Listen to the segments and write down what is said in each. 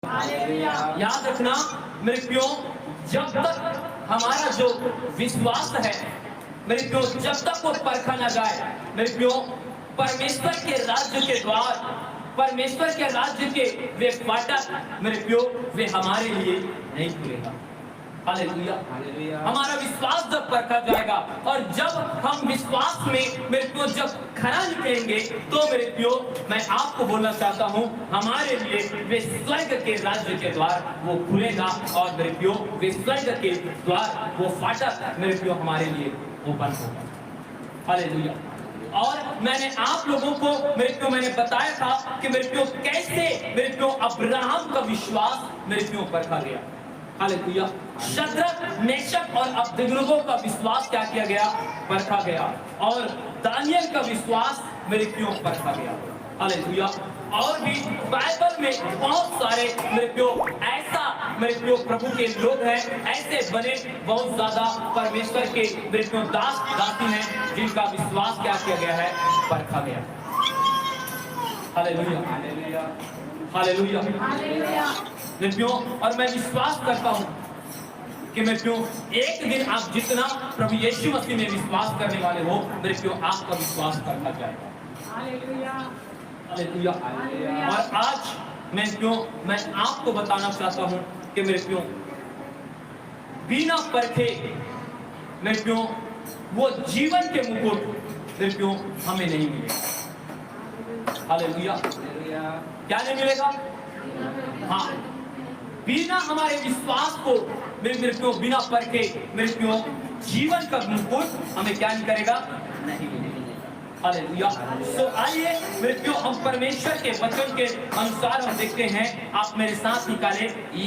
याद रखना मेरे प्रियो, जब तक हमारा जो विश्वास है मेरे प्रियो, जब तक वो परखा ना जाए मेरे प्रियो, परमेश्वर के राज्य के द्वार, परमेश्वर के राज्य के वे फाटक मेरे प्रियो, वे हमारे लिए नहीं खुलेगा। हालेलुया। हमारा विश्वास जब परखा जाएगा और जब हम विश्वास में मेरे प्रियो जब खरा निकलेंगे, तो मेरे प्रियो मैं आपको बोलना चाहता हूँ, हमारे लिए वे स्वर्ग के राज्य के द्वार वो खुलेगा और मेरे प्रियो वे स्वर्ग के द्वार वो फाटक मेरे प्रियो हमारे लिए ओपन होगा। हालेलुया। और मैंने आप लोगों को मेरे प्रियो मैंने बताया था कि मेरे प्रियो कैसे मेरे प्रियो अब्राहम का विश्वास मेरे प्रियो परखा गया। हालेलुया। शद्रक, मेशक और अबेदनगो का विश्वास क्या किया गया? परखा गया। और दानियल का विश्वास मेरे प्रियो परखा गया। हालेलुया। और भी बाइबल में बहुत सारे मेरे प्रियो ऐसा मेरे प्रियो प्रभु के लोग हैं, ऐसे बने बहुत ज्यादा परमेश्वर के मेरे प्रियो दास दासी हैं जिनका विश्वास क्या किया गया है? परखा गया। हालेलुया। हालेलुया। हालेलुया। मेरे प्रियो, और मैं विश्वास करता हूं कि मेरे प्रियो एक दिन आप जितना प्रभु यीशु मसीह में विश्वास करने वाले हो मेरे प्रियो, आपका विश्वास करता जाएगा। हालेलुया। हालेलुया। और आज मैं आपको बताना चाहता हूं कि मेरे प्रियो बिना परखे मेरे प्रियो वो जीवन के मुकुट मेरे प्रियो हमें नहीं मिलेगा। हालेलुया। क्या नहीं मिलेगा? हाँ, बिना हमारे विश्वास को मेरे प्रियो बिना परखे मेरे प्रियो जीवन का मुकुट हमें क्या नहीं करेगा? नहीं मिलेगा। हालेलुया। तो आइए मेरे प्रियो हम परमेश्वर के वचन के अनुसार हम देखते हैं। आप मेरे साथ निकाले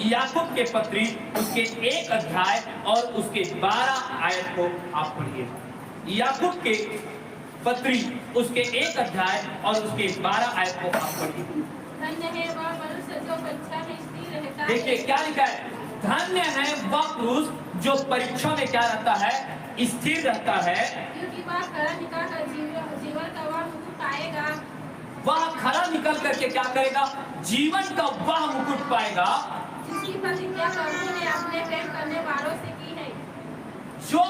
याकूब के पत्री उसके 1 अध्याय और उसके 12 आयत को आप पढ़िए। याकूब के पत्री उसके 1 अध्याय और उसके 12 आयत को आप पढ़िए। देखिए क्या लिखा है? धन्य है वह पुरुष जो परीक्षा में क्या रहता है? स्थिर रहता है, क्योंकि वह खरा निकल कर जीवन का वह मुकुट पाएगा। वह खरा निकल करके क्या करेगा? जीवन का वह मुकुट पाएगा जिसकी प्रतिज्ञा प्रभु ने अपने प्रेम करने वालों से की है। जो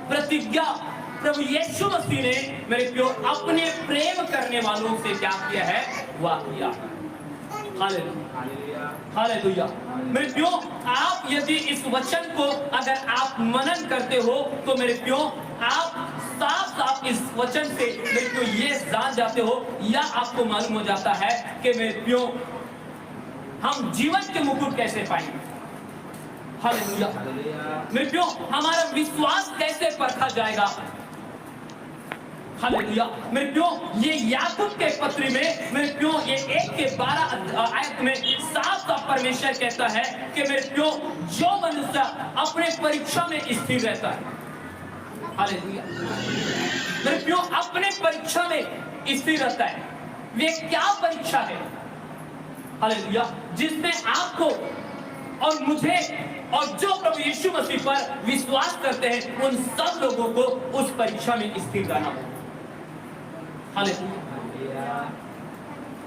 प्रतिज्ञा प्रभु यीशु मसीह ने मेरे प्रियो अपने प्रेम करने वालों से क्या किया है? वह किया। हालेलुया। हालेलुया। मेरे प्रियो, आप यदि इस वचन को अगर आप मनन करते हो तो मेरे प्रियो आप साफ साफ इस वचन से मेरे प्रियो ये जान जाते हो या आपको मालूम हो जाता है कि मेरे प्रियो हम जीवन के मुकुट कैसे पाएंगे। हालेलुया। मेरे प्रियो हमारा विश्वास कैसे परखा जाएगा? हालेलुया। मेरे प्रियो ये याकूब के पत्री में मेरे प्रियो ये 1 के 12 आयत में साफ साफ परमेश्वर कहता है कि मेरे प्रियो जो मनुष्य अपने परीक्षा में स्थिर रहता है। हालेलुया। मेरे प्रियो अपने परीक्षा में स्थिर रहता है। वे क्या परीक्षा है? हालेलुया। जिसमें आपको और मुझे और जो प्रभु यीशु मसीह पर विश्वास करते हैं उन सब लोगों को उस परीक्षा में स्थिर रहना होगा। हालेलुया।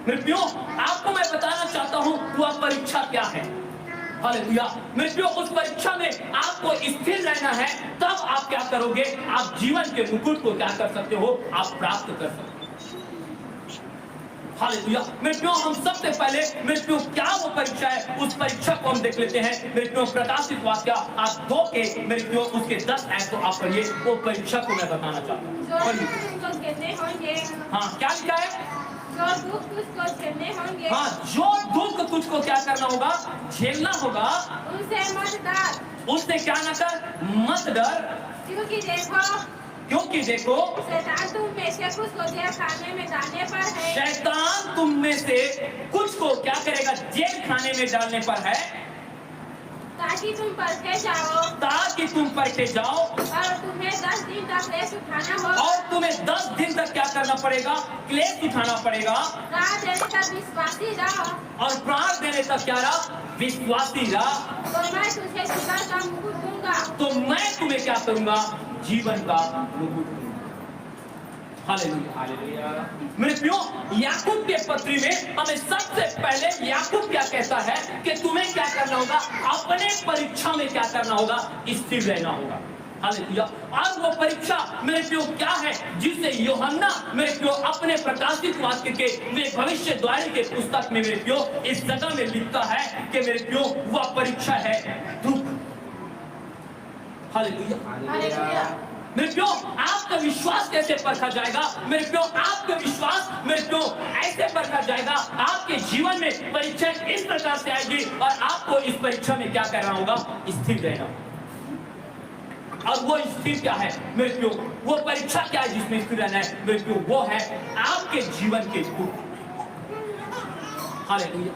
मेरे प्रियो आपको मैं बताना चाहता हूं वह परीक्षा क्या है। हालेलुया। मेरे प्रियो उस परीक्षा में आपको स्थिर रहना है, तब आप क्या करोगे? आप जीवन के मुकुट को क्या कर सकते हो? आप प्राप्त कर सकते हो। हालेलुया। मेरे प्रियो हम सबसे पहले मेरे प्रियो क्या वो परीक्षा है उस परीक्षा को हम देख लेते हैं। मेरे प्रियो प्रकाशित वाक्य आप 2 के मेरे प्रियो उसके 10 आयत को आप पढ़िए। वो परीक्षा को मैं बताना चाहता हूँ। हाँ, क्या लिखा है? जो दुख तुझको झेलने होंगे। हाँ, जो दुख तुझको क्या करना होगा? झेलना होगा। उनसे मत डर। उससे क्या न कर? मत डर। क्योंकि देखो शैतान तुम में से कुछ को जेल खाने में डालने पर है। शैतान तुम में से कुछ को क्या करेगा? जेल खाने में डालने पर है, ताकि तुम परखे जाओ। ताकि तुम परखे जाओ और तुम्हें 10 दिन तक क्लेश उठाना होगा। और तुम्हें 10 दिन तक क्या करना पड़ेगा? क्लेश उठाना पड़ेगा। प्राण देने तक विश्वासी रहो। और प्राण देने तक क्या रहा? विश्वासी रहा। तो मैं तुझे जीवन का मुकुट दूंगा। तो मैं तुम्हें क्या करूंगा? जीवन का मुकुट दूंगा। हालेलुया। मेरे प्रियो, याकूब के पत्री में हमें सबसे पहले याकूब क्या कहता है कि तुम्हें क्या करना होगा, अपने परीक्षा में क्या करना होगा, स्थिर रहना होगा। हालेलुया। और वो परीक्षा मेरे प्रियो क्या है, जिसे यूहन्ना मेरे प्रियो अपने प्रकाशित वाक्य के वे भविष्यद्वाणी के पुस्तक में मेरे प्रियो इस जगह में लिखता है कि मेरे प्रियो वह परीक्षा है दुख। हालेलुया। मेरे प्रियो, आपका विश्वास कैसे परखा जाएगा? मेरे प्रियो, आपका विश्वास मेरे प्रियो ऐसे परखा जाएगा, आपके जीवन में परीक्षा इस प्रकार से आएगी और आपको इस परीक्षा में क्या करना होगा, स्थिर रहना। और वो स्थिर क्या है मेरे प्रियो, वो परीक्षा क्या है जिसमें स्थिर रहना है मेरे प्रियो, वो है आपके जीवन के दुख। हालेलुया।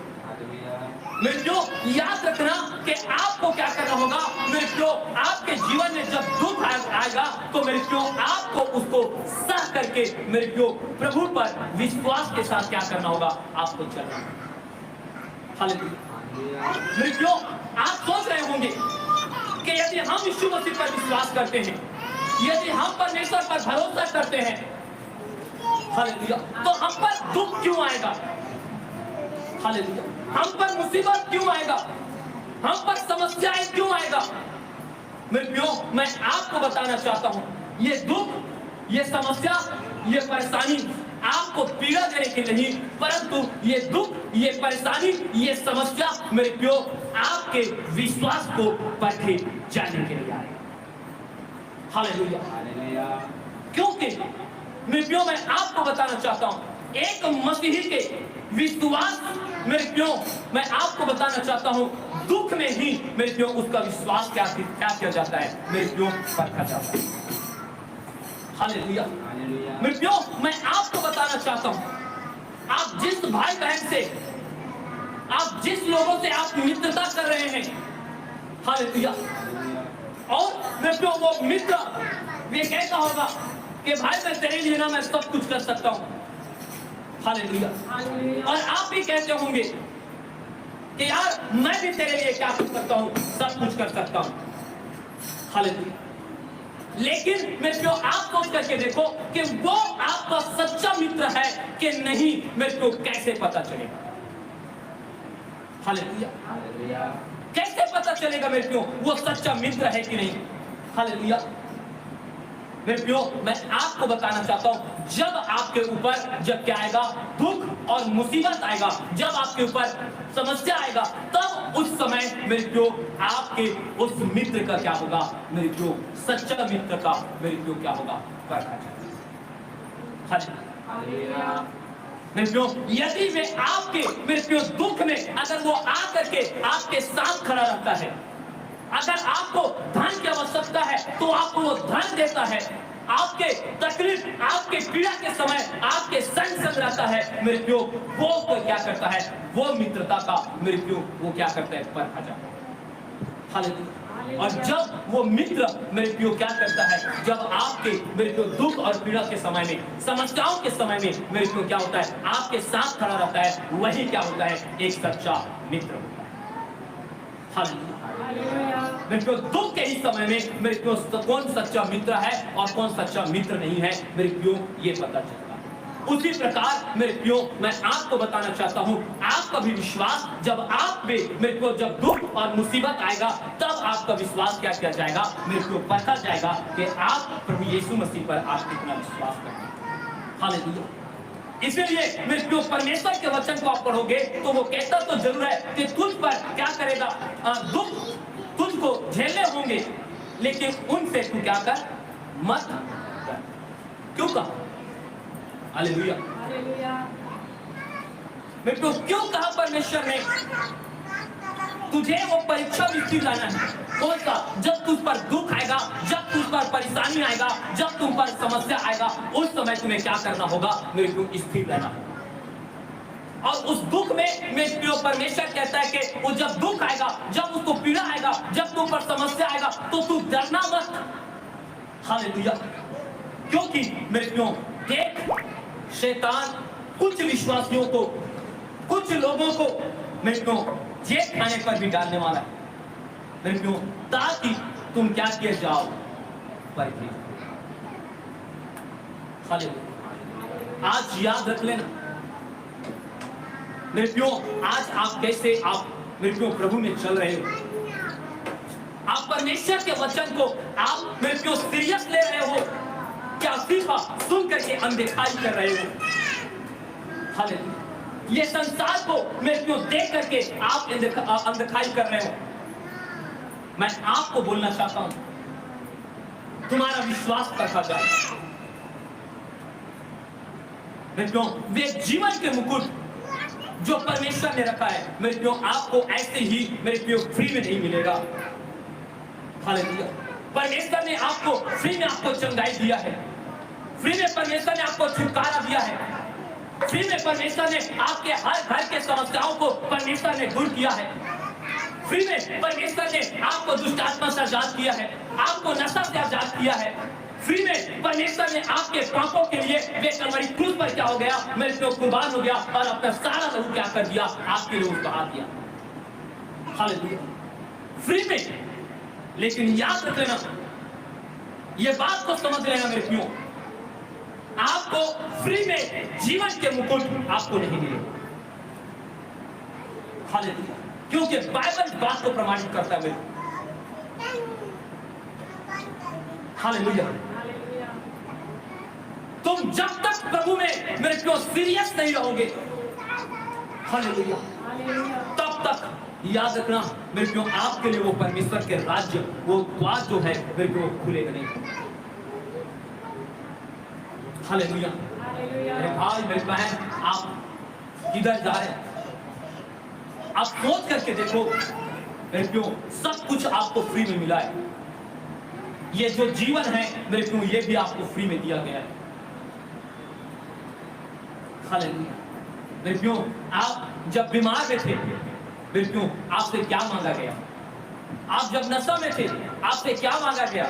मेरे प्रियो, याद रखना कि आपको क्या करना होगा मेरे प्रियो, आपके जीवन में जब दुख आएगा तो मेरे प्रियो आपको उसको सह करके मेरे प्रियो प्रभु पर विश्वास के साथ क्या करना होगा, आपको चलना। हालेलुया। मेरे प्रियो, आप सोच रहे होंगे कि यदि हम यीशु मसीह पर विश्वास करते हैं, यदि हम परमेश्वर पर भरोसा करते हैं, हालेलुया, तो हम पर दुख क्यों आएगा? हालेलुया। हम पर मुसीबत क्यों आएगा, हम पर समस्याएं क्यों आएगा? मेरे प्रियो, मैं आपको बताना चाहता हूं, ये दुख, ये समस्या, ये परेशानी आपको पीड़ा देने के नहीं, परंतु ये दुख, ये परेशानी, ये समस्या मेरे प्रियो आपके विश्वास को परखे जाने के लिए आए। हालेलुया। क्योंकि मेरे प्रियो, मैं आपको बताना चाहता हूं, एक मसीही के विश्वास मेरे प्रियो, मैं आपको बताना चाहता हूं, दुख में ही मेरे प्रियो उसका विश्वास क्या किया जाता है मेरे प्रियो, परखा जाता है। हालेलुया। मेरे प्रियो, मैं आपको बताना चाहता हूं, आप जिस भाई बहन से, आप जिस लोगों से आप मित्रता कर रहे हैं, हालेलुया, और मेरे प्रियो वो मित्र ये कहता होगा कि भाई मैं तेरे लिए ना मैं सब कुछ कर सकता हूं। हालेलुया। और आप भी कहते होंगे कि यार मैं भी तेरे लिए क्या कर सकता हूं, सब कुछ कर सकता हूं। हालेलुया। लेकिन मेरे प्रियो, आप सोच करके देखो कि वो आपका सच्चा मित्र है कि नहीं, मेरे को कैसे पता चलेगा? हालेलुया। कैसे पता चलेगा मेरे प्रियो वो सच्चा मित्र है कि नहीं? हालेलुया। मेरे प्रियो, मैं आपको बताना चाहता हूं, जब आपके ऊपर जब क्या आएगा, दुख और मुसीबत आएगा, जब आपके ऊपर समस्या आएगा, तब उस समय मेरे प्रियो आपके उस मित्र का क्या होगा मेरे प्रियो, सच्चा मित्र का मेरे प्रियो क्या होगा, परखा जाएगा। मेरे प्रियो, यदि वे आपके मेरे प्रियो दुख में अगर वो आकर के आपके साथ खड़ा रहता है, अगर आपको धन की आवश्यकता है तो आपको वो धन देता है, आपके तकलीफ, आपके पीड़ा के समय आपके संग रहता है मेरे प्रियो, वो तो क्या करता है, वो मित्रता का मेरे प्रियो वो क्या करता है, परखा जाता है। हालेलुया। और जब वो मित्र मेरे प्रियो क्या करता है, जब आपके मेरे प्रियो दुख और पीड़ा के समय में, समस्याओं के समय में मेरे प्रियो क्या होता है, आपके साथ खड़ा रहता है, वही क्या होता है, एक सच्चा मित्र होता है। हालेलुया। मेरे प्रियो, दुख के ही समय में मेरे प्रियो कौन सच्चा मित्र है और कौन सच्चा मित्र नहीं है मेरे प्रियो, ये पता चलता है। उसी प्रकार मेरे प्रियो, मैं आपको बताना चाहता हूं, आपका भी विश्वास जब आप में मेरे प्रियो जब दुख और मुसीबत आएगा, तब आपका विश्वास क्या किया जाएगा मेरे प्रियो, पता जाएगा कि आप प्रभु यीशु मसीह पर आप कितना विश्वास करते हैं। हालेलुया। इसलिए मेरे प्रियो, परमेश्वर के वचन को आप पढ़ोगे तो वो कहता तो जरूर है कि तुझ पर क्या करेगा, दुख तुझको झेलने होंगे, लेकिन उनसे तू क्या कर, मत कर। क्यों कहा? हालेलुया। मेरे प्रियो, क्यों कहा परमेश्वर ने तुझे वो परीक्षा में लाना है? कौन सा? जब तुझ पर दुख आएगा, जब तुझ पर परेशानी आएगा, जब तुम पर समस्या आएगा, उस समय तुम्हें क्या करना होगा मेरे प्रियो, स्थिर रहना होगा। और उस दुख में मेरे प्रियो परमेश्वर कहता है कि वो जब दुख आएगा, जब उसको पीड़ा आएगा, जब तुम पर समस्या आएगा, तो तू डरना मत। हालेलुया। क्योंकि मेरे प्रियो देख, शैतान कुछ विश्वासियों को, कुछ लोगों को मेरे प्रियो जेल खाने पर भी डालने वाला है मेरे प्रियो, ताकि तुम क्या किए जाओ, परखे। हालेलुया। आज याद रख लेना मेरे प्रियो, आज आप कैसे आप मेरे प्रियो प्रभु में चल रहे हो, आप परमेश्वर के वचन को आप मेरे प्रियो सीरियस ले रहे हो, क्या सिर्फ सुन करके अनदेखाई कर रहे हो? हालेलुया। ये संसार को मेरे प्रियो देख करके आप अनदेखाई कर रहे हो। मैं आपको बोलना चाहता हूं, तुम्हारा विश्वास रखा जाए। मेरे प्रियो, वे जीवन के मुकुट जो परमेश्वर ने रखा है मेरे प्रियो, आपको ऐसे ही मेरे प्रियो फ्री में नहीं मिलेगा। हालेलुया। परमेश्वर ने आपको फ्री में आपको चंगाई दिया है, फ्री में परमेश्वर ने आपको छुटकारा दिया है, फ्री में परमेश्वर ने आपके हर घर के समस्याओं को परमेश्वर ने दूर किया है, फ्री में परमेश्वर ने आपको दुष्ट आत्मा से आजाद किया है, आपको नशा से आजाद किया है, फ्री में परमेश्वर ने आपके पापों के लिए वे कलवरी क्रूस पर क्या हो गया, मेरे को कुर्बान हो गया और अपना सारा लहू क्या कर दिया, आपके लिए उसको बहा दिया। हालेलुया। फ्री में। लेकिन याद रख लेना, ये बात को समझ लेना मेरे प्रियो, आपको फ्री में जीवन के मुकुट आपको नहीं मिले। हालेलुया। क्योंकि बाइबल इस बात को प्रमाणित करता है मेरे। हालेलुया। तुम जब तक प्रभु में मेरे प्रियो सीरियस नहीं रहोगे, हालेलुया, तब तक याद रखना मेरे प्रियो, आपके लिए वो परमेश्वर के राज्य, वो द्वार जो है मेरे प्रियो खुलेगा नहीं। हालेलुया। मेरे भाई मेरे बहन, आप किधर जा रहे हैं? आप सोच करके देखो मेरे प्रियो, सब कुछ आपको फ्री में मिला है। ये जो जीवन है मेरे प्रियो, ये भी आपको फ्री में दिया गया है। हालेलुया। मेरे प्रियो, आप जब बीमार में थे मेरे प्रियो, आपसे क्या मांगा गया? आप जब नशा में थे आपसे क्या मांगा गया?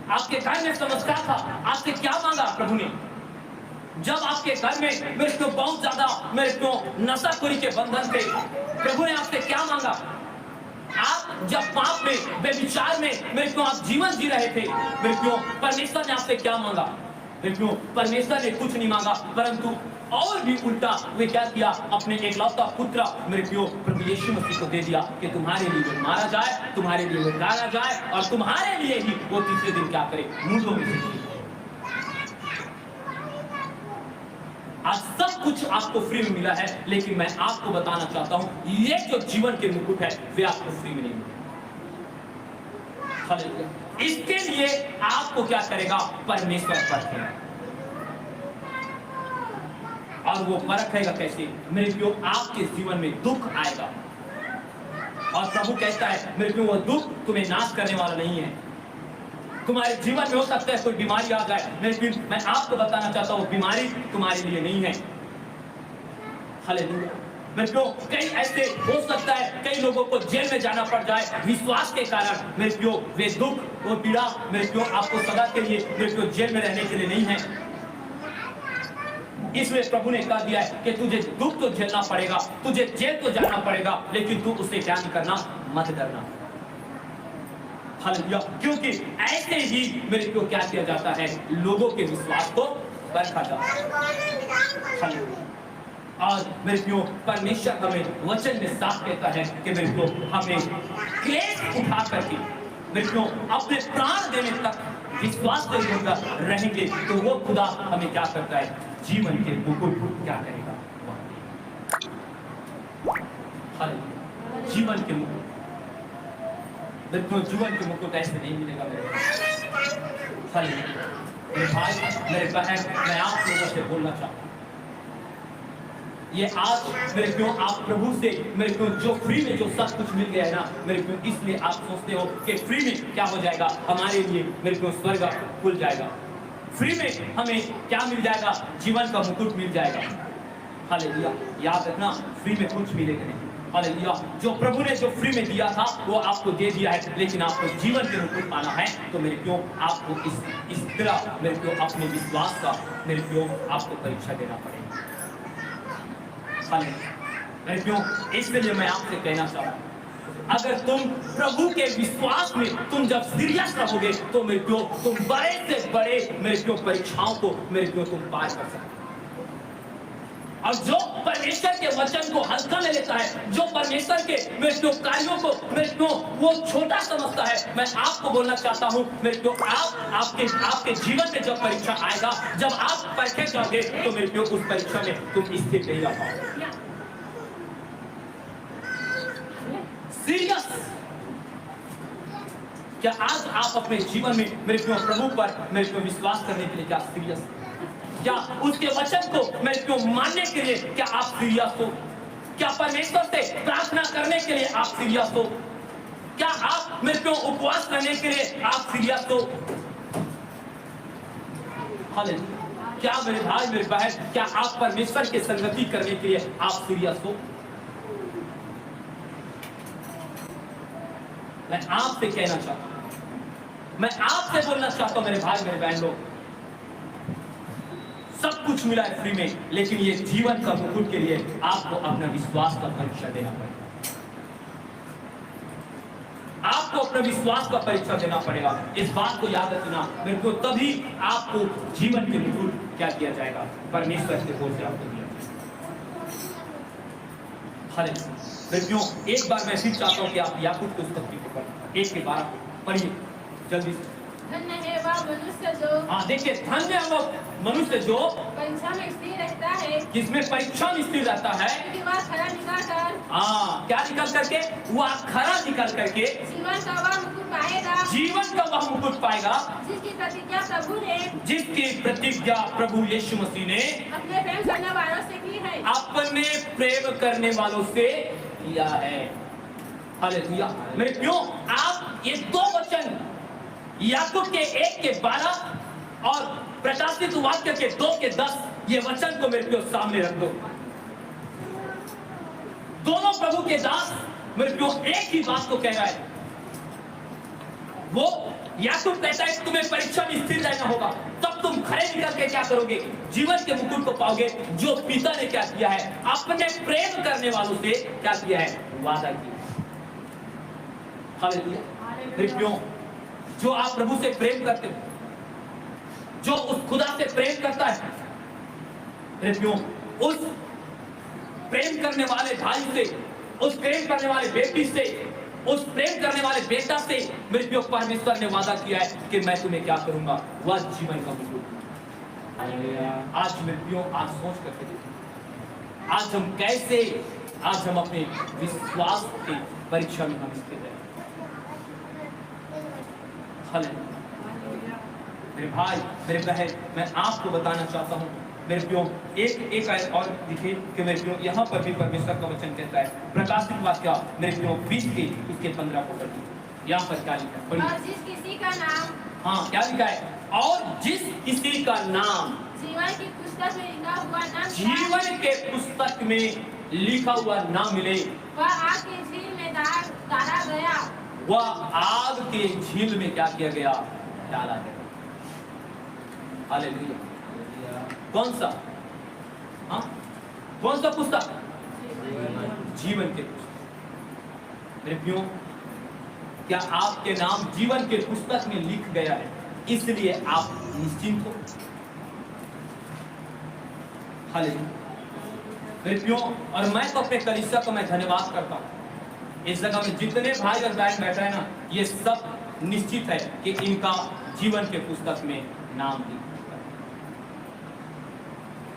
आपके घर में समस्या था, आपसे क्या मांगा प्रभु ने? जब आपके घर में मेरे को बहुत ज्यादा मेरे को नशाखोरी के बंधन थे, प्रभु ने आपसे क्या मांगा? आप जब पाप में बेविचार में मेरे को आप जीवन जी रहे थे मेरे को, परमेश्वर ने आपसे क्या मांगा? मेरे को परमेश्वर ने कुछ नहीं मांगा, परंतु और भी उल्टा वे क्या किया, अपने एकलौता पुत्र मेरे प्रियो प्रभु यीशु मसीह को दे दिया कि तुम्हारे लिए वो मारा जाए, तुम्हारे लिए वो गाड़ा जाए और तुम्हारे लिए ही वो तीसरे दिन क्या करे, मुर्दों में से। आज सब कुछ आपको फ्री में मिला है, लेकिन मैं आपको बताना चाहता हूं, ये जो जीवन के मुकुट है वे आपको फ्री में नहीं मिले। इसके लिए आपको क्या करेगा? परमेश्वर परखेगा। और वो परखेगा कैसे? मेरे प्रियो, आपके जीवन में दुख आएगा और प्रभु कहता है मेरे प्रियो, वो दुख तुम्हें नाश करने वाला नहीं है। तुम्हारे जीवन में हो सकता है कोई बीमारी आ जाए, मेरे प्रियो मैं आपको बताना चाहता हूँ, बीमारी तुम्हारे लिए नहीं है। हालेलुया। मेरे प्रियो, कई ऐसे हो सकता है कई लोगों को जेल में जाना पड़ जाए विश्वास के कारण। मेरे प्रियो, वे दुख वो पीड़ा मेरे प्रियो आपको सदा के लिए मेरे प्रियो जेल में रहने के लिए नहीं है। इसलिए प्रभु ने कह दिया है कि तुझे दुख तो झेलना पड़ेगा, तुझे जेल तो जाना पड़ेगा, लेकिन तू उसे क्या नहीं करना, मत डरना। हालेलुया। क्योंकि ऐसे ही मेरे प्रियो क्या किया जाता है, लोगों के विश्वास को परखा जाता है। हालेलुया। आज मेरे प्रियो, परमेश्वर हमें वचन में साफ कहता है कि मेरे प्रियो, हमें क्लेश उठा करके मेरे प्रियो अपने प्राण देने तक विश्वास से होकर रहेंगे तो वो खुदा हमें क्या करता है, जीवन के मुकुट क्या करेगा? जीवन के मुकुट मेरे प्रियो, जीवन के मुकुट ऐसे नहीं मिलेगा मेरे भाई मेरे बहन, मैं आप लोगों से बोलना चाहता हूँ, ये आज मेरे प्रियो आप प्रभु से मेरे प्रियो जो फ्री में जो सब कुछ मिल गया है ना मेरे प्रियो, इसलिए आप सोचते हो कि फ्री में क्या हो जाएगा हमारे लिए, मेरे प्रियो स्वर्ग खुल जाएगा, फ्री में हमें क्या मिल जाएगा, जीवन का मुकुट मिल जाएगा। हालेलुया। याद रखना, फ्री में कुछ मिलेगा नहीं। हालेलुया। जो प्रभु ने जो फ्री में दिया था वो आपको दे दिया है, लेकिन आपको जीवन के मुकुट पाना है तो मेरे प्रियो आपको इस तरह मेरे प्रियो अपने विश्वास का मेरे प्रियो आपको परीक्षा देना पड़ेगा। मेरे प्रियो, इसलिए मैं आपसे कहना चाहता हूँ, अगर तुम प्रभु के विश्वास में तुम जब सीरियस रहोगे तो मेरे प्रियो तुम बड़े से बड़े मेरे प्रियो परीक्षाओं को मेरे प्रियो तुम पार कर सकते हो। और जो परमेश्वर के वचन को हल्का में लेता है, जो परमेश्वर के मेरे प्रियो कार्यों को मेरे प्रियो वो छोटा समझता है, मैं आपको बोलना चाहता हूं मेरे प्रियो आपके जीवन में जब परीक्षा आएगा, जब आप परखे जाओगे तो मेरे प्रियो उस परीक्षा में तुम स्थिर नहीं रह पाओगे। सीरियस क्या आज आप अपने जीवन में मेरे प्रियो प्रभु पर मेरे प्रियो विश्वास करने के लिए क्या सीरियस, क्या उसके वचन को मेरे प्रियो मानने के लिए क्या आप सीरियस हो? क्या परमेश्वर से प्रार्थना करने के लिए आप सीरियस हो? क्या आप मेरे प्रियो उपवास करने के लिए आप सीरियस हो? हालेलुया। क्या मेरे भाई मेरे बहन, क्या आप परमेश्वर की संगति करने के लिए आप सीरियस हो? मैं आपसे कहना चाहता हूं, मैं आपसे बोलना चाहता हूं मेरे भाई मेरे बहन लोग, सब कुछ मिला है फ्री में, लेकिन ये जीवन का मुकुट के लिए आपको अपना विश्वास का परीक्षा देना पड़ेगा। आपको अपने विश्वास का परीक्षा देना पड़ेगा। इस बात को याद रखना मेरे को, तभी आपको जीवन के मुकुट क्या किया जाएगा, परमेश्वर के ओर से आपको दिया जाएगा। क्यों एक बार मैं फिर चाहता हूं कि आप याकूब की पुस्तक को पढ़ें, 1 के 12 पढ़िए जल्दी से। धन्य है वह मनुष्य जो, हाँ देखिए, धन्य है वह मनुष्य जो परीक्षा में स्थिर रहता है, जिसमें परीक्षा में स्थिर रहता है, कि वह खरा निकाल कर, हाँ क्या निकल करके, वह खरा निकल करके जीवन का वह मुकुट पाएगा, जीवन का वह मुकुट पाएगा, जिसकी प्रतिज्ञा प्रभु ने, जिसकी प्रतिज्ञा प्रभु यीशु मसीह ने अपने प्रेम करने वालों से की है, अपने प्रेम करने वालों से किया है। हालेलुया। मेरे क्यों आप ये दो वचन याकूब के 1 के 12 और प्रकाशित वाक्य के 2 के 10 ये वचन को मेरे प्रियो सामने रख दो। दोनों प्रभु के दास मेरे प्रियो एक ही बात को कह रहा है। वो याकूब कहता है तुम्हें परीक्षा में स्थिर रहना होगा, तब तुम खड़े निकल के क्या करोगे, जीवन के मुकुट को पाओगे, जो पिता ने क्या किया है, अपने प्रेम करने वालों से क्या किया है, वादा किया। हालेलुया। मेरे प्रियो, जो आप प्रभु से प्रेम करते हो, जो उस खुदा से प्रेम करता है, मेरे प्रियो, उस प्रेम करने वाले भाई से, उस प्रेम करने वाले बेटी से, उस प्रेम करने वाले बेटा से मेरे प्रियो परमेश्वर ने वादा किया है कि मैं तुम्हें क्या करूंगा, वह जीवन का मुकुट। आज मेरे प्रियो, आज सोच करके देखिए, आज हम कैसे, आज हम अपने विश्वास की परीक्षा में हम स्थित हैं। मेरे भाई मेरे बहन, मैं आपको बताना चाहता हूं मेरे प्रियो, एक आयत और दिखे कि मेरे प्रियो यहाँ पर भी परमेश्वर का वचन कहता है, प्रकाशित वाक्य मेरे प्रियो 20 के उसके 15 को पढ़िए। यहाँ पर क्या लिखा है, और जिस किसी का नाम, हाँ क्या लिखा है, और जिस किसी का नाम जीवन की पुस्तक में लिखा हुआ ना, जीवन के पुस्तक में लिखा हुआ ना मिले, वह आग की झील में डाला गया, वह आग के झील में क्या किया गया, डाला गया। हालेलुया। कौन सा, हाँ कौन सा पुस्तक, जीवन के पुस्तक। मेरे प्रियो, क्या आपके नाम जीवन के पुस्तक में लिख गया है, इसलिए आप निश्चिंत हो। हालेलुया। मेरे प्रियो, और मैं तो अपने कलीसिया को मैं धन्यवाद करता हूं, इस जगह में जितने भाई और बहन बैठे हैं ना, ये सब निश्चित है कि इनका जीवन के पुस्तक में नाम लिखा।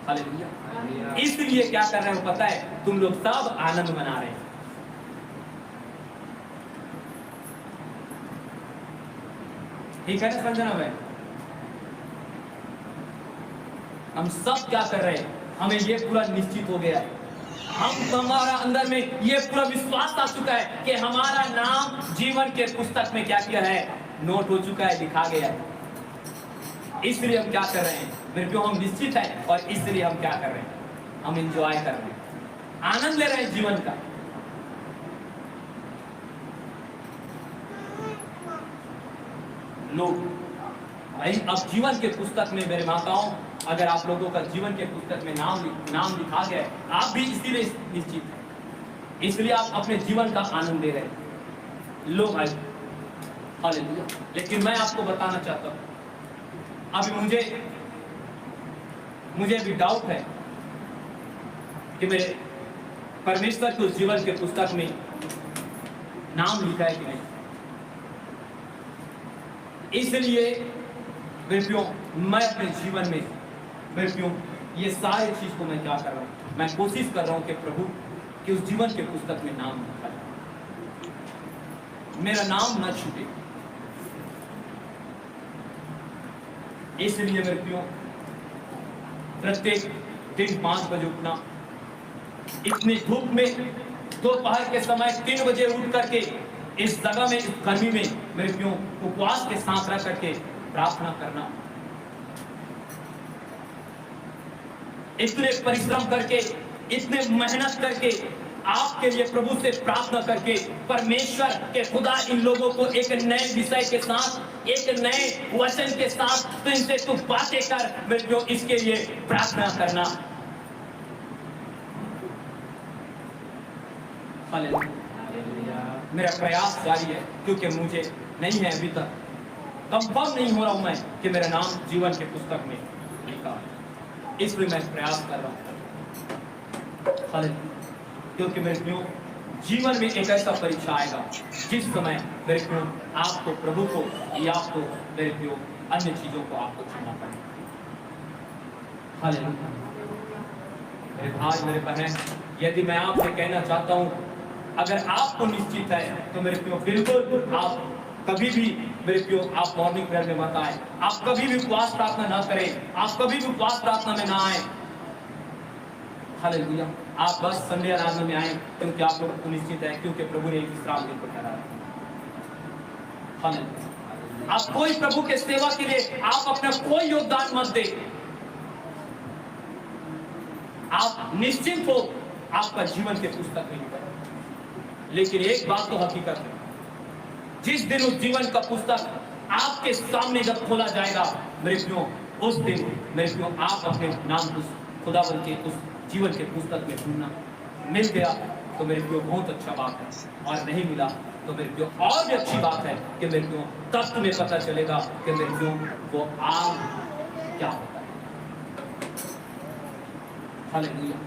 हालेलुया। इसलिए क्या कर रहे हो पता है, तुम लोग सब आनंद मना रहे हैं। ठीक है ना संजना भाई, हम सब क्या कर रहे हैं, हमें ये पूरा निश्चित हो गया है, हमारा अंदर में ये पूरा विश्वास आ चुका है कि हमारा नाम जीवन के पुस्तक में क्या किया है, नोट हो चुका है, लिखा गया है। इसलिए हम क्या कर रहे हैं मेरे प्रियो, हम निश्चित है, और इसलिए हम क्या कर रहे हैं, हम एंजॉय कर रहे हैं, आनंद ले रहे हैं जीवन का। लोग भाई अब जीवन के पुस्तक में, मेरे माताओं, अगर आप लोगों का जीवन के पुस्तक में नाम लिखा गया है, आप भी इसीलिए निश्चित है, इसलिए आप अपने जीवन का आनंद ले रहे हैं। लो भाई, हालेलुया। लेकिन मैं आपको बताना चाहता हूं, अभी मुझे भी डाउट है कि मेरे परमेश्वर के उस जीवन के पुस्तक में नाम लिखा है कि नहीं। इसलिए मेरे प्रियो, मैं अपने जीवन में मेरे प्रियो ये सारी चीज को मैं क्या कर रहा हूं, मैं कोशिश कर रहा हूं कि प्रभु कि उस जीवन के पुस्तक में नाम लिखा जाए, मेरा नाम न छूटे। इसलिए मेरे प्रियो प्रत्येक दिन 5 बजे उठना, इतनी धूप में दोपहर के समय 3 बजे उठ करके इस जगह में, इस गर्मी में मेरे प्रियो उपवास के साथ रह करके प्रार्थना करना, इतने परिश्रम करके, इतने मेहनत करके, आपके लिए प्रभु से प्रार्थना करके, परमेश्वर के खुदा इन लोगों को एक नए विषय के साथ, एक नए वचन के साथ तो इनसे तू बातें कर मेरे प्रियो, इसके लिए प्रार्थना करना। मेरा प्रयास जारी है, क्योंकि मुझे नहीं है, अभी तक कंफर्म नहीं हो रहा हूं मैं कि मेरा नाम जीवन के पुस्तक में लिखा, इसलिए मैं प्रयास कर रहा हूं। क्योंकि मेरे प्रियो जीवन में एक ऐसा परीक्षा आएगा जिस समय मेरे प्रियो आपको प्रभु को या आपको मेरे प्रियो अन्य चीजों को आपको चुनना पड़ेगा। हालेलुया। मेरे भाई, मेरे बहन, यदि मैं आपसे कहना चाहता हूं, अगर आपको निश्चित है तो मेरे प्रियो बिल्कुल आप कभी भी मेरे प्रियो आप मॉर्निंग प्रेयर में मत आए, आप कभी भी उपवास प्रार्थना ना करें, आप कभी भी उपवास प्रार्थना में ना आए। हालेलुया। आप बस संडे आराधना में आए क्योंकि आप लोग को निश्चित है, क्योंकि प्रभु ने एक विश्राम दिन को ठहराया। हालेलुया। आप कोई प्रभु के सेवा के लिए आप अपना कोई योगदान मत दे, आप निश्चिंत हो, आपका जीवन के पुस्तक में लिखा। लेकिन एक बात तो हकीकत है, जिस दिन उस जीवन का पुस्तक आपके सामने जब खोला जाएगा मेरे प्रियो, उस दिन मेरे प्रियो आप अपने नाम उस खुदावन के उस जीवन के पुस्तक में ढूंढना। मिल गया तो मेरे प्रियो बहुत अच्छा बात है, और नहीं मिला तो मेरे प्रियो और भी अच्छी बात है कि मेरे प्रियो तब तुम्हें पता चलेगा कि मेरे प्रियो वो आग क्या होता है। हालेलुया।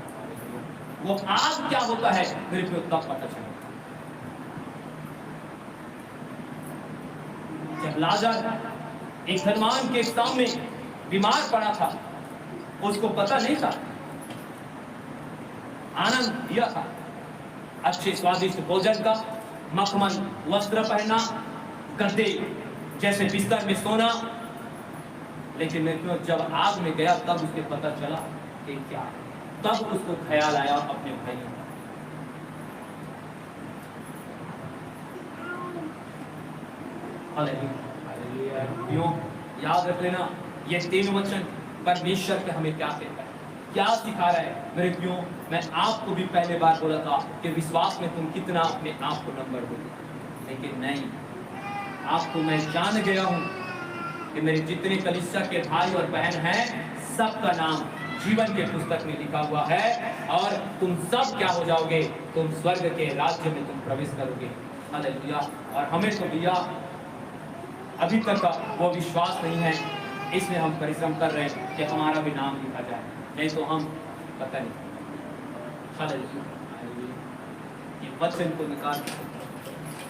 वो आग क्या होता है मेरे प्रियो तब पता चलेगा। जब लाजर एक धनवान के सामने बीमार पड़ा था, उसको पता नहीं था, आनंद दिया था अच्छे स्वादिष्ट भोजन का, मखमल वस्त्र पहना, गद्दे जैसे बिस्तर में सोना, लेकिन जब आग में गया तब उसके पता चला कि क्या है। तब उसको ख्याल आया अपने भाइयों का। हालेलुया। याद रख लेना, ये 3 वचन परमेश्वर के हमें क्या कहता है, क्या सिखा रहा है मेरे प्रियो। मैं आपको भी पहले बार बोला था कि विश्वास में तुम कितना अपने आप को नंबर दोगे, लेकिन नहीं, आपको मैं जान गया हूं कि मेरे जितने कलीसिया के भाई और बहन हैं, सबका नाम जीवन के पुस्तक में लिखा हुआ है, और तुम सब क्या हो जाओगे, तुम स्वर्ग के राज्य में तुम प्रवेश करोगे। हालेलुया। और हमें तो भैया अभी तक का वो विश्वास नहीं है, इसलिए हम परिश्रम कर रहे हैं कि हमारा भी नाम लिखा जाए, नहीं तो हम पता नहीं। हालेलुया। ये वचन को निकाल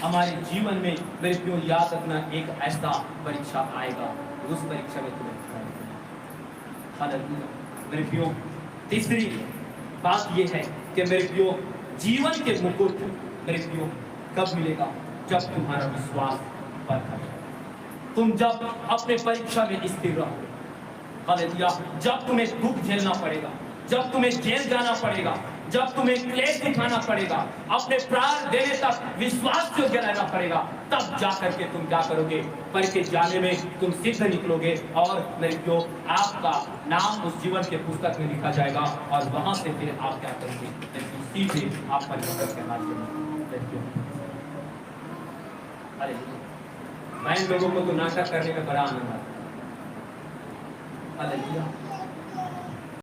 हमारे जीवन में मेरे प्रियो याद रखना, एक ऐसा परीक्षा आएगा, उस परीक्षा में तुम्हें हालेलुया। मेरे प्रियो तीसरी बात ये है कि मेरे प्रियो जीवन के मुकुट मेरे प्रियो कब मिलेगा, जब तुम्हारा विश्वास परखा जाए, तुम जब अपने परीक्षा में स्थिर रहोगे। हालेलुया। जब तुम्हें दुख झेलना पड़ेगा, जब तुम्हें जेल जाना पड़ेगा, जब तुम्हें क्लेश उठाना पड़ेगा, अपने प्राण देने तक विश्वास योग्य रहना पड़ेगा, तब जाकर के तुम क्या करोगे, परीक्षा जाने में तुम सिद्ध निकलोगे, और मेरे प्रियो आपका नाम उस जीवन के पुस्तक में लिखा जाएगा, और वहां से फिर आप क्या करोगे, सीधे आप परिवर्तन के माध्यम में। बहन लोगों को तो नाटक करने का बड़ा आनंद आता है। हालेलुया।